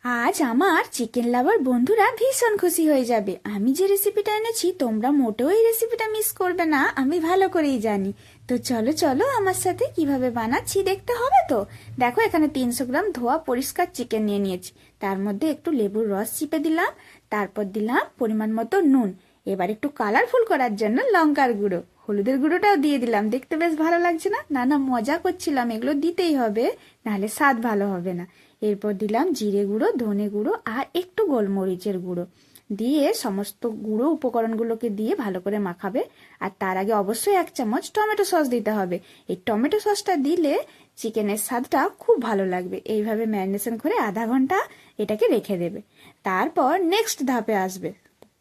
আজ আমার chicken lover বন্ধুরা ভীষণ খুশি হয়ে যাবে। আমি যে রেসিপিটা এনেছি তোমরা মোটেও এই রেসিপিটা মিস করবে না, আমি ভালো করেই জানি। তো চলো চলো আমার সাথে কিভাবে বানাচ্ছি দেখতে হবে তো। দেখো এখানে 300 গ্রাম ধোয়া পরিষ্কার চিকেন নিয়ে নিয়েছি। তার মধ্যে একটু লেবুর রস চিপে দিলাম, তারপর দিলাম পরিমাণ মতো নুন। এবার একটু কালারফুল করার জন্য লঙ্কার গুঁড়ো, হলুদের গুঁড়োটাও দিয়ে দিলাম। দেখতে বেশ ভালো লাগছে না? না না, মজা করছিলাম, এগুলো দিতেই হবে, নাহলে স্বাদ ভালো হবে না। এরপর দিলাম জিরে গুঁড়ো, ধনে গুঁড়ো আর একটু গোলমরিচের গুঁড়ো দিয়ে সমস্ত গুঁড়ো উপকরণগুলোকে দিয়ে ভালো করে মাখাবে। আর তার আগে অবশ্যই 1 চামচ টমেটো সস দিতে হবে। এই টমেটো সসটা দিলে চিকেনের স্বাদটা খুব ভালো লাগবে। এইভাবে ম্যারিনেশন করে আধা ঘন্টা এটাকে রেখে দেবে। তারপর নেক্সট ধাপে আসবে,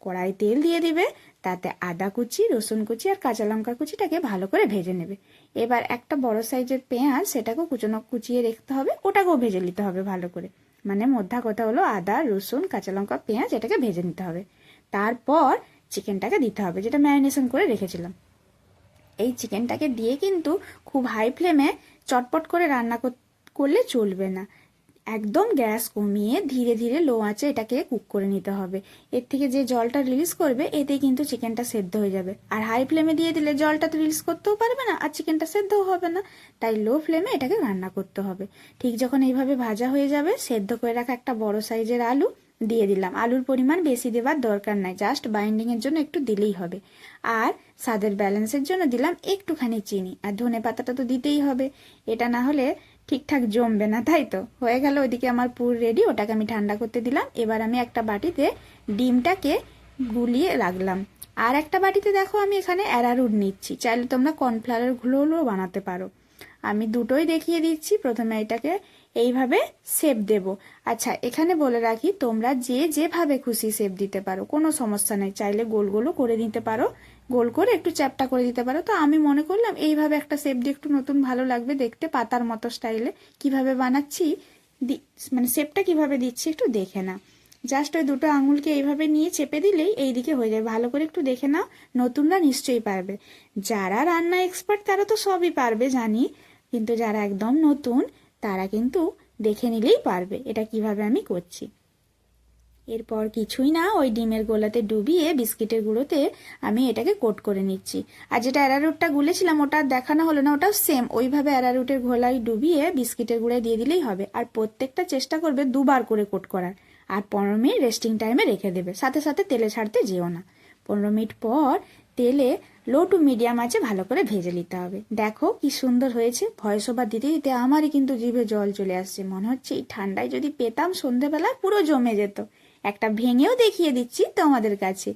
কড়াই তেল দিয়ে দিবে, তাতে আদা কুচি, রসুন কুচি আর কাঁচা লঙ্কা কুচিটাকে ভালো করে ভেজে নেবে। এবার একটা বড় সাইজের পেঁয়াজ, সেটাকেও কুচিয়ে রাখতে হবে, ওটাকেও ভেজে নিতে হবে ভালো করে। মানে মোদ্দা কথা হলো আদা, রসুন, কাঁচা লঙ্কা, পেঁয়াজ এটাকে ভেজে নিতে হবে। তারপর চিকেনটাকে দিতে হবে, যেটা ম্যারিনেশন করে রেখেছিলাম। এই চিকেনটাকে দিয়ে কিন্তু খুব হাই ফ্লেমে চটপট করে রান্না করলে চলবে না। একদম গ্যাস কমিয়ে ধীরে ধীরে লো আঁচে এটাকে কুক করে নিতে হবে। এর থেকে যে জলটা রিলিজ করবে এতে কিন্তু চিকেনটা সেদ্ধ হয়ে যাবে। আর হাই ফ্লেমে দিয়ে দিলে জলটা তো রিলিজ করতেও পারবে না আর চিকেনটা সেদ্ধও হবে না। তাই লো ফ্লেমে এটাকে রান্না করতে হবে। ঠিক যখন এইভাবে ভাজা হয়ে যাবে, সেদ্ধ করে রাখা একটা বড় সাইজের আলু দিয়ে দিলাম। আলুর পরিমাণ বেশি দেওয়ার দরকার নাই, জাস্ট বাইন্ডিং এর জন্য একটু দিলেই হবে। আর স্বাদের ব্যালেন্সের জন্য দিলাম একটুখানি চিনি, আর ধনে পাতাটা তো দিতেই হবে, এটা না হলে ঠিকঠাক জমবে না। তাই তো হয়ে গেল, ওইদিকে আমার পুর রেডি, ওটাকে আমি ঠান্ডা করতে দিলাম। এবার আমি একটা বাটিতে ডিমটাকে গুলিয়ে রাখলাম। আর একটা বাটিতে দেখো আমি এখানে অ্যারারুট নিচ্ছি, চাইলে তোমরা কর্নফ্লাওয়ারের গুঁড়োও বানাতে পারো। আমি দুটোই দেখিয়ে দিচ্ছি। প্রথমে এটাকে এইভাবে শেপ দেব। আচ্ছা, এখানে বলে রাখি, তোমরা যে যেভাবে খুশি শেপ দিতে পারো, কোনো সমস্যা নেই। চাইলে গোল গোলও করে নিতে পারো, গোল করে একটু চ্যাপটা করে দিতে পারো। তো আমি মনে করলাম এইভাবে একটা শেপ দিয়ে একটু নতুন ভালো লাগবে দেখতে, পাতার মতো স্টাইলে। কিভাবে বানাচ্ছি, মানে শেপটা কিভাবে দিচ্ছি একটু দেখে না। জাস্ট ওই দুটো আঙুলকে এইভাবে নিয়ে চেপে দিলেই এইদিকে হয়ে যাবে। ভালো করে একটু দেখে নাও, নতুনরা নিশ্চয়ই পারবে। যারা রান্না এক্সপার্ট তারা তো সবই পারবে জানি, কিন্তু যারা একদম নতুন তারা কিন্তু দেখে নিলেই পারবে এটা কিভাবে আমি করছি। এরপর কিছুই না, ওই ডিমের গোলাতে ডুবিয়ে বিস্কিটের গুঁড়োতে আমি এটাকে কোট করে নিচ্ছি। আর যেটা অ্যারারুটটা গুলেছিলাম ওটা দেখানো হলো না, ওটাও সেম ওইভাবে অ্যারারুটের ঘোলাই ডুবিয়ে বিস্কিটের গুঁড়ায় দিয়ে দিলেই হবে। আর প্রত্যেকটা চেষ্টা করবে দুবার করে কোট করার। আর 15 মিনিট রেস্টিং টাইমে রেখে দেবে, সাথে সাথে তেলে ছাড়তে যেও না। 15 মিনিট পর তেলে লো টু মিডিয়াম আঁচে ভালো করে ভেজে নিতে হবে। দেখো কি সুন্দর হয়েছে। ভয়েস ওভার দিতে দিতে আমারই কিন্তু জিভে জল চলে আসছে, মনে হচ্ছে এই ঠান্ডায় যদি পেতাম সন্ধেবেলায় পুরো জমে যেত। একটা ভেঙেও দেখিয়ে দিচ্ছি তোমাদের কাছে।